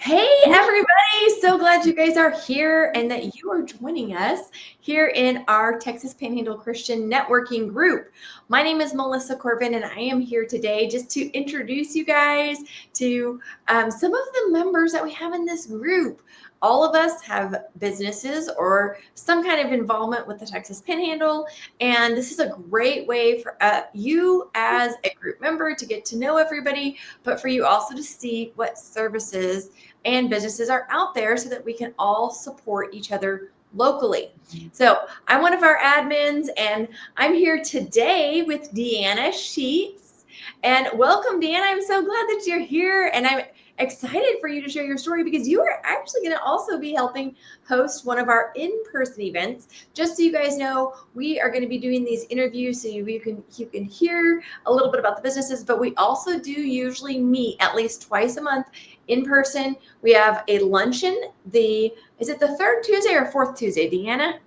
Hey, everybody. So glad you guys are here and that you are joining us here in our Texas Panhandle Christian Networking group. My name is Melissa Corbin, and I am here today just to introduce you guys to some of the members that we have in this group. All of us have businesses or some kind of involvement with the Texas Panhandle, and this is a great way for you as a group member to get to know everybody, but for you also to see what services and businesses are out there so that we can all support each other locally. So I'm one of our admins, and I'm here today with Deanna Sheets. And welcome, Deanna. I'm so glad that you're here, and I'm excited for you to share your story because you are actually going to also be helping host one of our in-person events. Just so you guys know, we are going to be doing these interviews so you can hear a little bit about the businesses, but we also do usually meet at least twice a month in person. We have a luncheon. Is it the third Tuesday or fourth Tuesday, Deanna?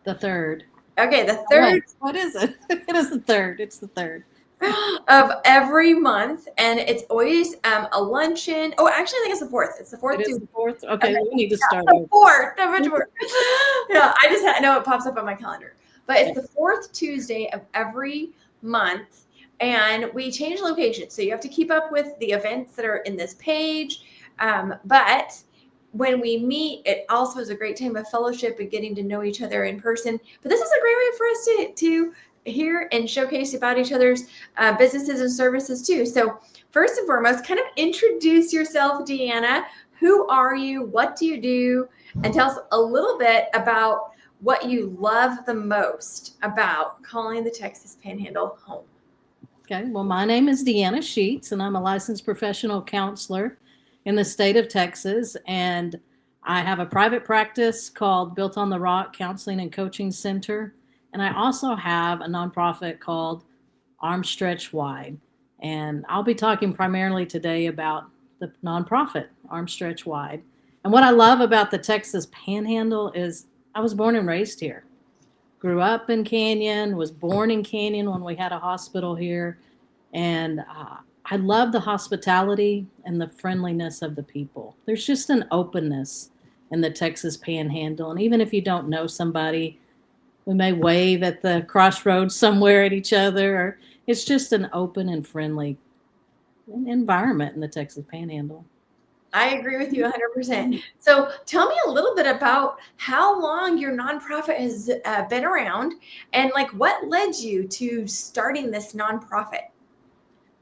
The third. Okay, the third. What is it? It is the third. It's the third. Of every month, and it's always a luncheon. Oh, actually, I think it's the fourth. It's the fourth. It is the fourth. Okay, we need to start The over. fourth. Yeah, I know it pops up on my calendar, but it's the fourth Tuesday of every month, and we change locations, so you have to keep up with the events that are in this page. But when we meet, it also is a great time of fellowship and getting to know each other in person. But this is a great way for us to hear and showcase about each other's businesses and services too. So first and foremost, kind of introduce yourself, Deanna. Who are you? What do you do? And tell us a little bit about what you love the most about calling the Texas Panhandle home. Okay, well, my name is Deanna Sheets, and I'm a licensed professional counselor in the state of Texas. And I have a private practice called Built on the Rock Counseling and Coaching Center. And I also have a nonprofit called Arms Stretch Wide. And I'll be talking primarily today about the nonprofit, Arms Stretch Wide. And what I love about the Texas Panhandle is I was born and raised here. Grew up in Canyon, was born in Canyon when we had a hospital here. And I love the hospitality and the friendliness of the people. There's just an openness in the Texas Panhandle. And even if you don't know somebody, we may wave at the crossroads somewhere at each other. It's just an open and friendly environment in the Texas Panhandle. I agree with you 100%. So tell me a little bit about how long your nonprofit has been around and like what led you to starting this nonprofit?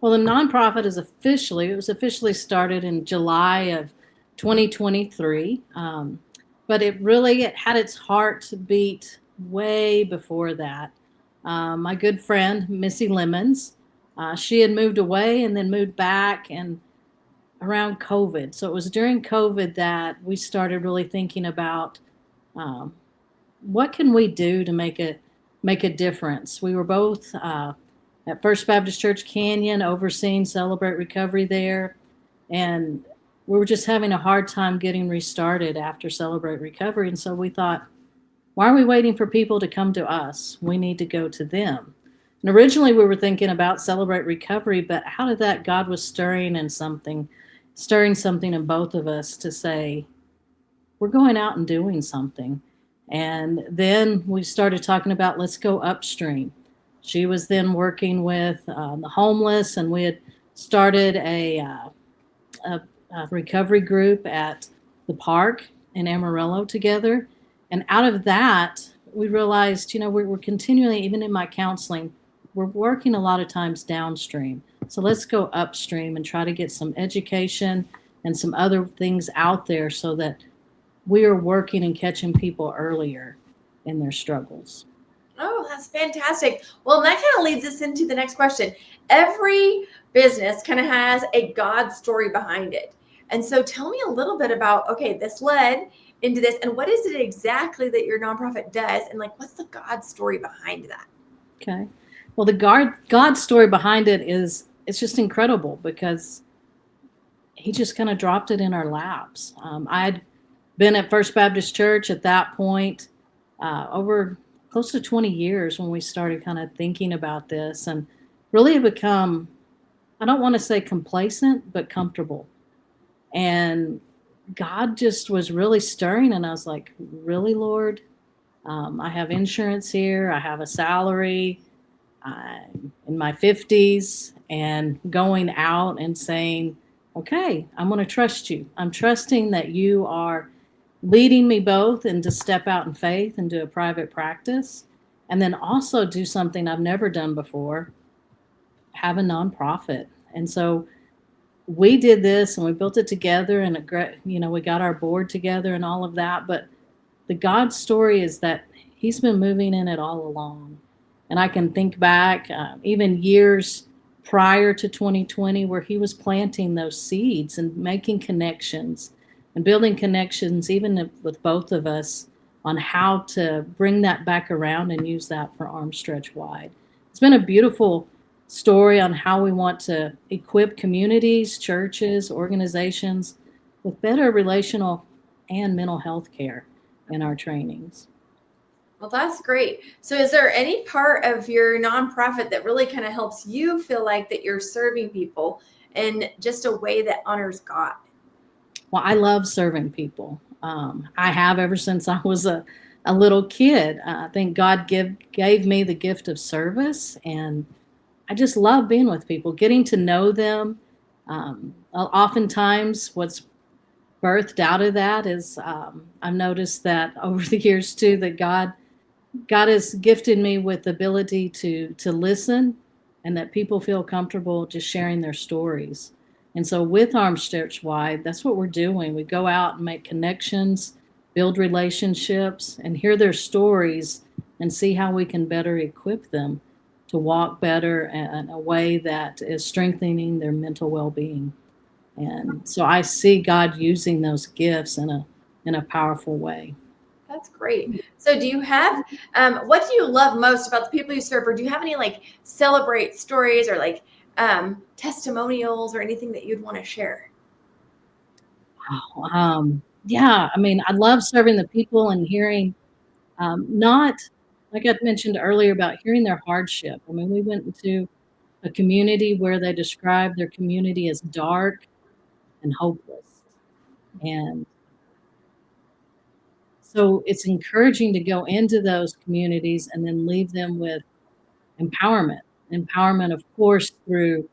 Well, the nonprofit it was officially started in July of 2023. But it had its heart beat way before that. My good friend, Missy Lemons, she had moved away and then moved back and around COVID. So it was during COVID that we started really thinking about what can we do to make a difference. We were both at First Baptist Church Canyon overseeing Celebrate Recovery there, and we were just having a hard time getting restarted after Celebrate Recovery. And so we thought, why are we waiting for people to come to us? We need to go to them. And originally we were thinking about Celebrate Recovery, but out of that, God was stirring something in both of us to say, we're going out and doing something. And then we started talking about, let's go upstream. She was then working with the homeless, and we had started a recovery group at the park in Amarillo together. And out of that, we realized, we're continually, even in my counseling, we're working a lot of times downstream. So let's go upstream and try to get some education and some other things out there so that we are working and catching people earlier in their struggles. Oh, that's fantastic. Well, that kind of leads us into the next question. Every business kind of has a God story behind it. And so tell me a little bit about, okay, this led into this, and what is it exactly that your nonprofit does? And like, what's the God story behind that? Okay. Well, the God story behind it it's just incredible because he just kind of dropped it in our laps. I'd been at First Baptist Church at that point over close to 20 years when we started kind of thinking about this, and really become, I don't want to say complacent, but comfortable. And God just was really stirring, and I was like, really, Lord? I have insurance here, I have a salary, I'm in my 50s, and going out and saying, okay, I'm going to trust you. I'm trusting that you are leading me both and to step out in faith and do a private practice, and then also do something I've never done before, have a nonprofit. And so we did this and we built it together, and we got our board together and all of that. But the God story is that He's been moving in it all along. And I can think back even years prior to 2020 where He was planting those seeds and making connections and building connections, even with both of us, on how to bring that back around and use that for Arms Stretch Wide. It's been a beautiful story on how we want to equip communities, churches, organizations with better relational and mental health care in our trainings. Well, that's great. So is there any part of your nonprofit that really kind of helps you feel like that you're serving people in just a way that honors God? Well, I love serving people. I have ever since I was a little kid. I think God gave me the gift of service, and I just love being with people, getting to know them. Oftentimes, what's birthed out of that is I've noticed that over the years too that God has gifted me with the ability to listen, and that people feel comfortable just sharing their stories. And so with Arms Stretch Wide, that's what we're doing. We go out and make connections, build relationships, and hear their stories and see how we can better equip them to walk better in a way that is strengthening their mental well-being. And so I see God using those gifts in a powerful way. That's great. So do you have, what do you love most about the people you serve? Or do you have any like celebrate stories or like testimonials or anything that you'd want to share? Yeah, I mean, I love serving the people and hearing, not like I mentioned earlier about hearing their hardship. I mean, we went into a community where they described their community as dark and hopeless. And so it's encouraging to go into those communities and then leave them with empowerment. Empowerment, of course, through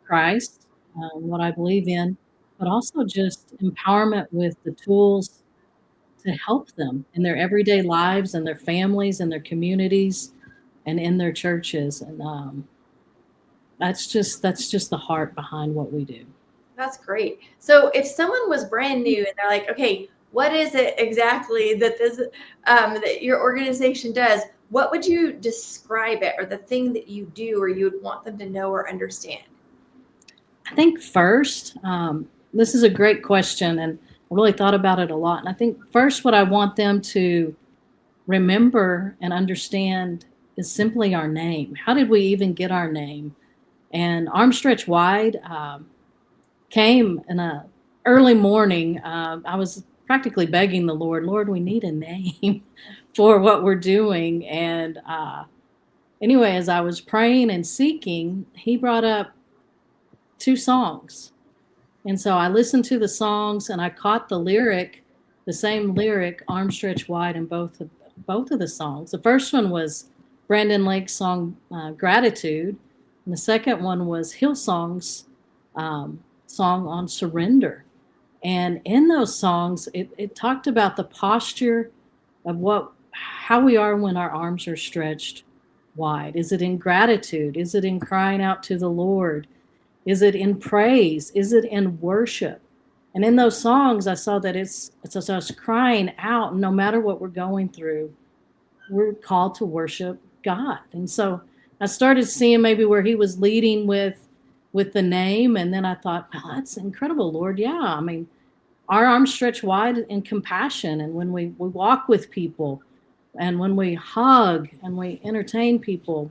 Christ, what I believe in, but also just empowerment with the tools to help them in their everyday lives and their families and their communities and in their churches. And that's just the heart behind what we do. That's great. So if someone was brand new and they're like, okay, what is it exactly that this that your organization does? What would you describe it, or the thing that you do, or you would want them to know or understand? I think first, this is a great question, and I really thought about it a lot. And I think first, what I want them to remember and understand is simply our name. How did we even get our name? And Arm Stretch Wide came in a early morning. I was practically begging the Lord, we need a name for what we're doing. And anyway, as I was praying and seeking, He brought up two songs. And so I listened to the songs and I caught the lyric, the same lyric, Arm Stretch Wide, in both of the songs. The first one was Brandon Lake's song Gratitude, and the second one was Hillsong's song on surrender. And in those songs, it talked about the posture of how we are when our arms are stretched wide. Is it in gratitude? Is it in crying out to the Lord? Is it in praise? Is it in worship? And in those songs, I saw that it's us crying out. No matter what we're going through, we're called to worship God. And so I started seeing maybe where He was leading with the name, and then I thought, well, that's incredible, Lord. Yeah, I mean, our arms stretch wide in compassion, and when we walk with people, and when we hug and we entertain people,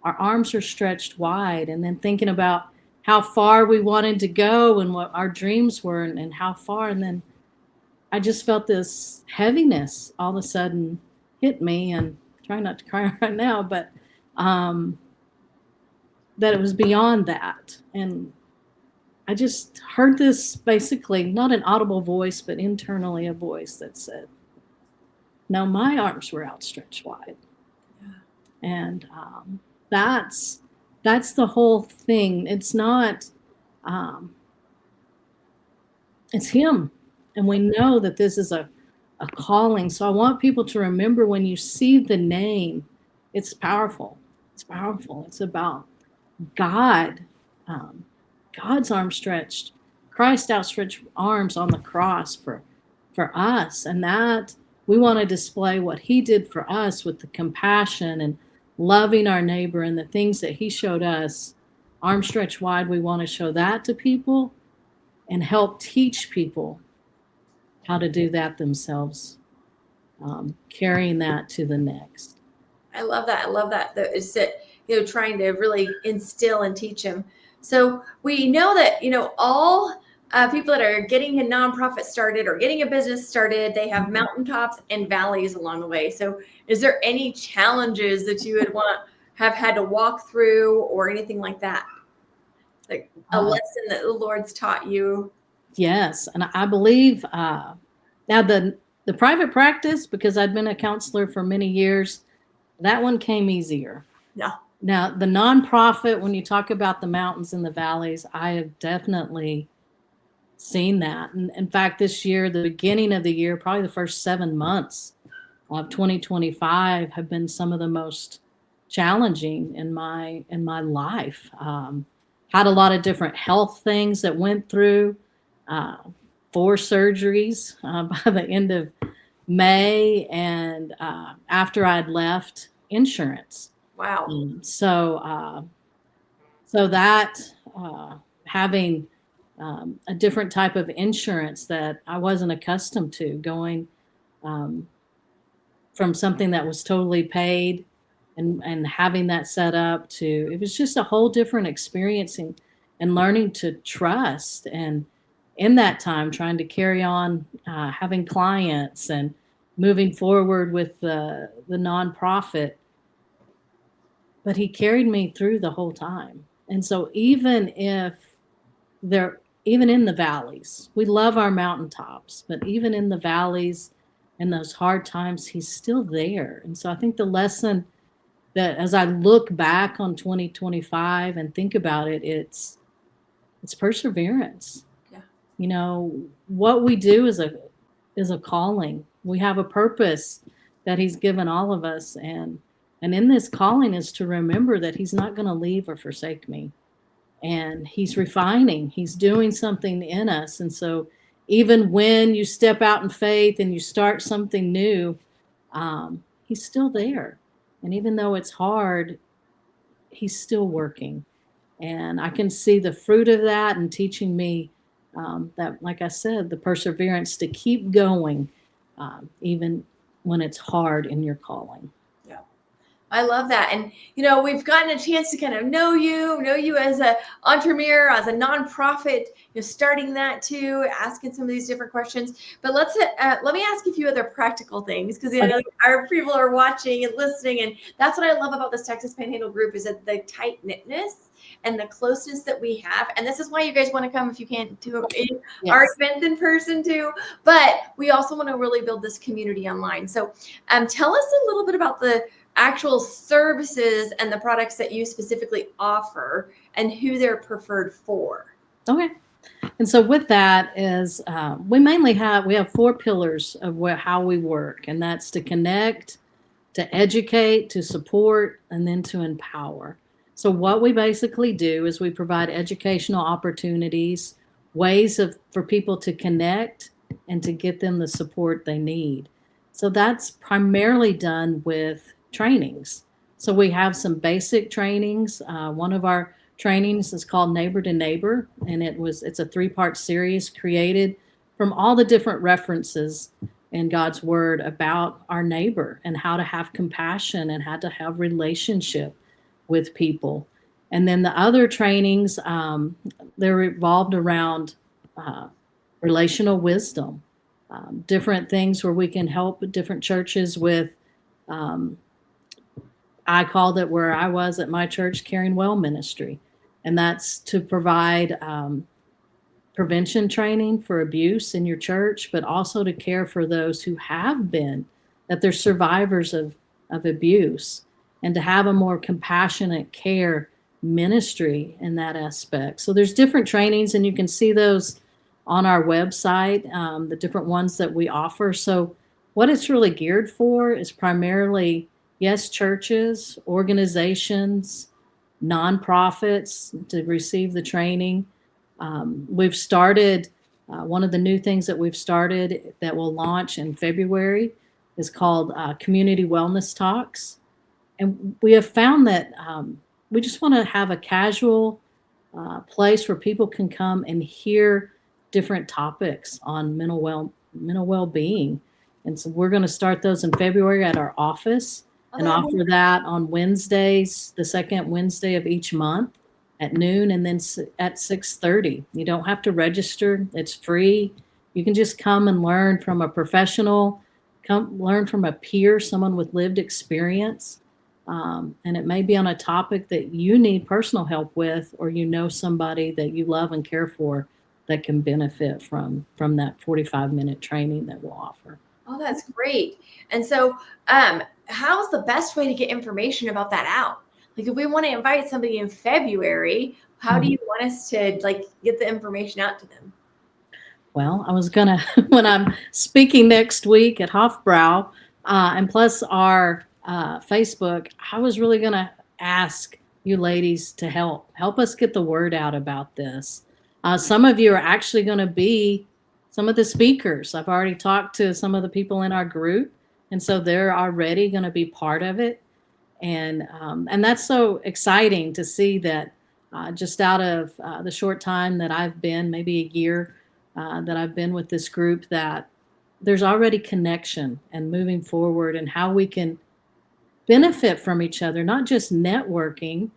our arms are stretched wide. And then thinking about how far we wanted to go and what our dreams were, and how far. And then I just felt this heaviness all of a sudden hit me, and trying not to cry right now, but that it was beyond that. And I just heard this, basically not an audible voice, but internally a voice that said, no, my arms were outstretched wide. Yeah. And that's the whole thing. It's not, um, it's him. And we know that this is a calling. So I want people to remember, when you see the name, it's powerful. It's powerful. It's about God, God's arm stretched, Christ outstretched arms on the cross for us. And that we want to display what he did for us with the compassion and loving our neighbor and the things that he showed us, arm stretched wide. We want to show that to people and help teach people how to do that themselves, carrying that to the next. I love that. I love that. It's that, trying to really instill and teach them. So we know that, all people that are getting a nonprofit started or getting a business started, they have mountaintops and valleys along the way. So is there any challenges that you would have had to walk through or anything like that? Like a lesson that the Lord's taught you? Yes. And I believe now the private practice, because I'd been a counselor for many years, that one came easier. Yeah. Now, the nonprofit, when you talk about the mountains and the valleys, I have definitely seen that. And in fact, this year, the beginning of the year, probably the first 7 months of 2025 have been some of the most challenging in my life. Had a lot of different health things that went through, 4 surgeries by the end of May, and after I'd left insurance. Wow. So that having a different type of insurance that I wasn't accustomed to, going from something that was totally paid and having that set up to, it was just a whole different experience, and learning to trust. And in that time, trying to carry on having clients and moving forward with the nonprofit. But he carried me through the whole time. And so even in the valleys, we love our mountaintops, but even in the valleys and those hard times, he's still there. And so I think the lesson that, as I look back on 2025 and think about it, it's perseverance. Yeah. What we do is a calling. We have a purpose that he's given all of us. And in this calling is to remember that he's not going to leave or forsake me. And he's refining, he's doing something in us. And so even when you step out in faith and you start something new, he's still there. And even though it's hard, he's still working. And I can see the fruit of that and teaching me that, like I said, the perseverance to keep going, even when it's hard in your calling. Yeah, I love that. And, we've gotten a chance to kind of know you as an entrepreneur, as a nonprofit, starting that too, asking some of these different questions. But let me ask you a few other practical things, because our people are watching and listening. And that's what I love about this Texas Panhandle group, is that the tight knitness and the closeness that we have. And this is why you guys want to come, if you can, to our event in person too. But we also want to really build this community online. So tell us a little bit about the actual services and the products that you specifically offer and who they're preferred for. Okay. And so with that is, we have 4 pillars of how we work, and that's to connect, to educate, to support, and then to empower. So what we basically do is we provide educational opportunities, ways for people to connect and to get them the support they need. So that's primarily done with trainings. So we have some basic trainings. One of our trainings is called Neighbor to Neighbor, and it's a 3-part series created from all the different references in God's word about our neighbor and how to have compassion and how to have relationship with people. And then the other trainings, they're revolved around relational wisdom, different things where we can help different churches with, I called it, where I was at my church, Caring Well Ministry. And that's to provide prevention training for abuse in your church, but also to care for those who have been, that they're survivors of abuse, and to have a more compassionate care ministry in that aspect. So there's different trainings, and you can see those on our website, the different ones that we offer. So what it's really geared for is primarily, yes, churches, organizations, nonprofits to receive the training. We've started, one of the new things that we've started that will launch in February is called Community Wellness Talks. And we have found that we just want to have a casual place where people can come and hear different topics on mental well-being. And so we're going to start those in February at our office and offer that on Wednesdays, the second Wednesday of each month at noon, and then at 6:30. You don't have to register. It's free. You can just come and learn from a professional, come learn from a peer, someone with lived experience. And it may be on a topic that you need personal help with, or you know somebody that you love and care for that can benefit from that 45-minute training that we'll offer. Oh, that's great. And so how's the best way to get information about that out? Like, if we want to invite somebody in February, how do you want us to get the information out to them? Well, I was gonna when I'm speaking next week at Hofbrau, and plus our Facebook, I was really gonna ask you ladies to help us get the word out about this. Some of you are actually going to be some of the speakers. I've already talked to some of the people in our group, and so they're already going to be part of it. And that's so exciting to see that just out of the short time that I've been, maybe a year that I've been with this group, that there's already connection and moving forward, and how we can benefit from each other, not just networking,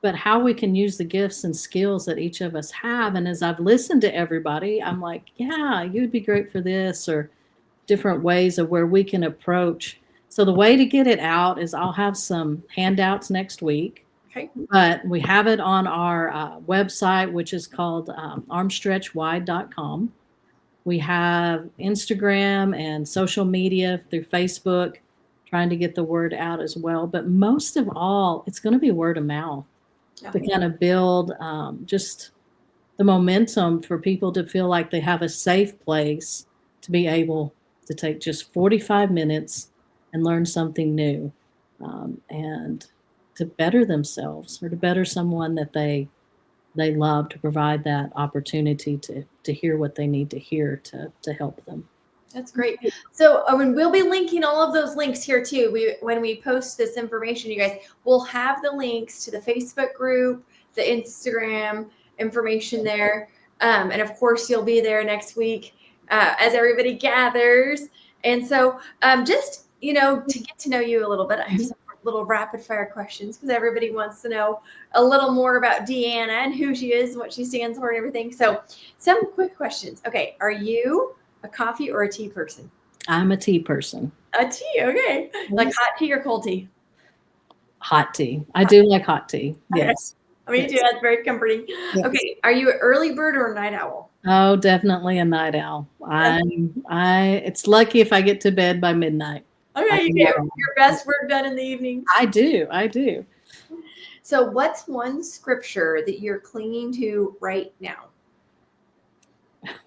but how we can use the gifts and skills that each of us have. And as I've listened to everybody, I'm like, yeah, you'd be great for this, or different ways of where we can approach. So the way to get it out is I'll have some handouts next week. Okay. But we have it on our website, which is called armstretchwide.com. We have Instagram and social media through Facebook, trying to get the word out as well. But most of all, it's going to be word of mouth to kind of build just the momentum for people to feel like they have a safe place to be able to take just 45 minutes and learn something new, and to better themselves, or to better someone that they love, to provide that opportunity to hear what they need to hear to help them. That's great. So we'll be linking all of those links here too. When we post this information, you guys, we'll have the links to the Facebook group, the Instagram information there. And of course, you'll be there next week as everybody gathers. And so just, to get to know you a little bit, I have some little rapid fire questions, because everybody wants to know a little more about Deanna and who she is, what she stands for, and everything. So some quick questions. Okay. Are you a coffee or a tea person? I'm a tea person. A tea, okay. Like hot tea or cold tea? Hot tea. I do like hot tea. Yes. Me too. That's very comforting. Yes. Okay. Are you an early bird or a night owl? Oh, definitely a night owl. It's lucky if I get to bed by midnight. Okay, you get your best work done in the evening. I do. So what's one scripture that you're clinging to right now?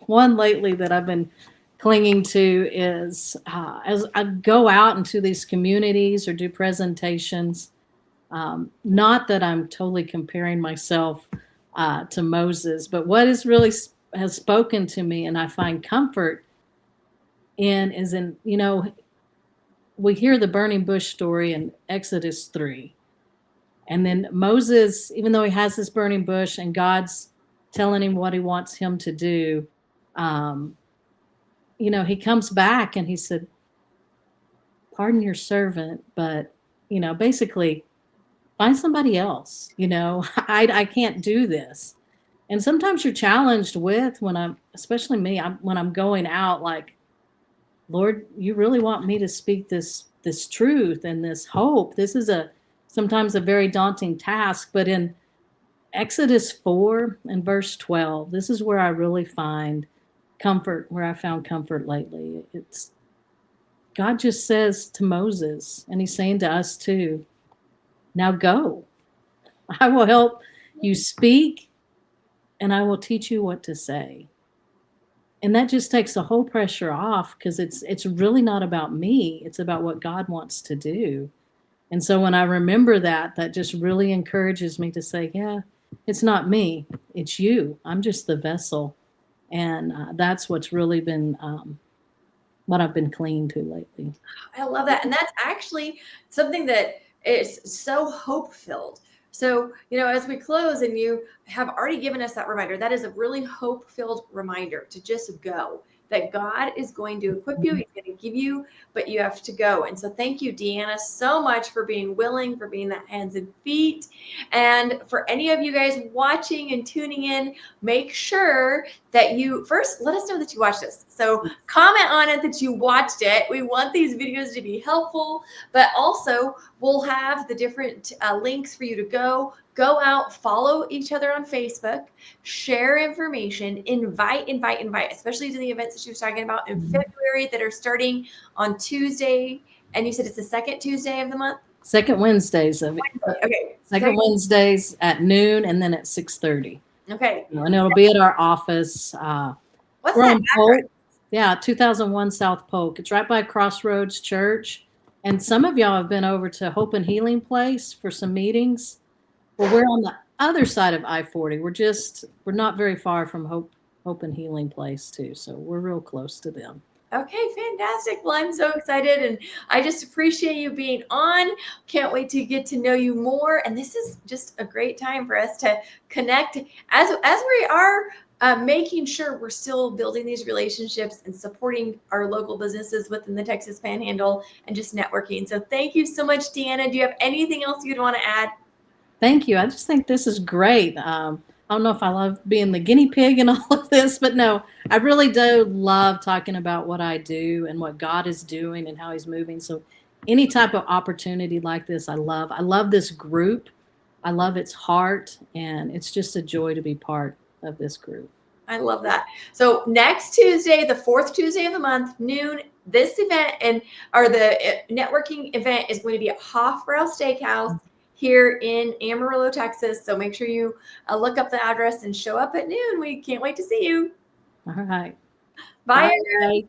One lately that I've been clinging to is as I go out into these communities or do presentations, not that I'm totally comparing myself to Moses, but what is really has spoken to me and I find comfort in is in, we hear the burning bush story in Exodus 3. And then Moses, even though he has this burning bush and God's telling him what he wants him to do, he comes back and he said, pardon your servant, but, basically find somebody else. I can't do this. And sometimes you're challenged with especially me, when I'm going out, like, Lord, you really want me to speak this truth and this hope. This is sometimes a very daunting task, but in Exodus 4 and verse 12. This is where I really find comfort, where I found comfort lately. It's God just says to Moses, and he's saying to us too, now go. I will help you speak and I will teach you what to say. And that just takes the whole pressure off because it's really not about me. It's about what God wants to do. And so when I remember that, that just really encourages me to say, yeah, it's not me, it's you. I'm just the vessel. And that's what's really been what I've been clinging to lately. I love that. And that's actually something that is so hope filled. So, as we close and you have already given us that reminder, that is a really hope filled reminder to just go, that God is going to equip you. He's going to give you, but you have to go. And so thank you, Deanna, so much for being willing, for being that hands and feet. And for any of you guys watching and tuning in, make sure that you first let us know that you watched this. So comment on it that you watched it. We want these videos to be helpful, but also we'll have the different links for you to go out, follow each other on Facebook, share information, invite, especially to the events that she was talking about in February that are starting on Tuesday. And you said it's the second Tuesday of the month? Second Wednesdays of it. Okay. Second Wednesdays at noon and then at 6:30. Okay. And it'll be at our office. What's that address? Yeah, 2001 South Polk. It's right by Crossroads Church. And some of y'all have been over to Hope and Healing Place for some meetings. Well, we're on the other side of I-40. We're not very far from Hope and Healing Place too. So we're real close to them. Okay, fantastic. Well, I'm so excited and I just appreciate you being on. Can't wait to get to know you more. And this is just a great time for us to connect as we are making sure we're still building these relationships and supporting our local businesses within the Texas Panhandle and just networking. So thank you so much, Deanna. Do you have anything else you'd want to add? Thank you. I just think this is great. I don't know if I love being the guinea pig in all of this, but no, I really do love talking about what I do and what God is doing and how he's moving. So any type of opportunity like this, I love. I love this group. I love its heart, and it's just a joy to be part of this group. I love that. So next Tuesday, the fourth Tuesday of the month, noon, this event or the networking event is going to be at Hoffbrow Steakhouse here in Amarillo, Texas. So make sure you look up the address and show up at noon. We can't wait to see you. All right. Bye. Bye.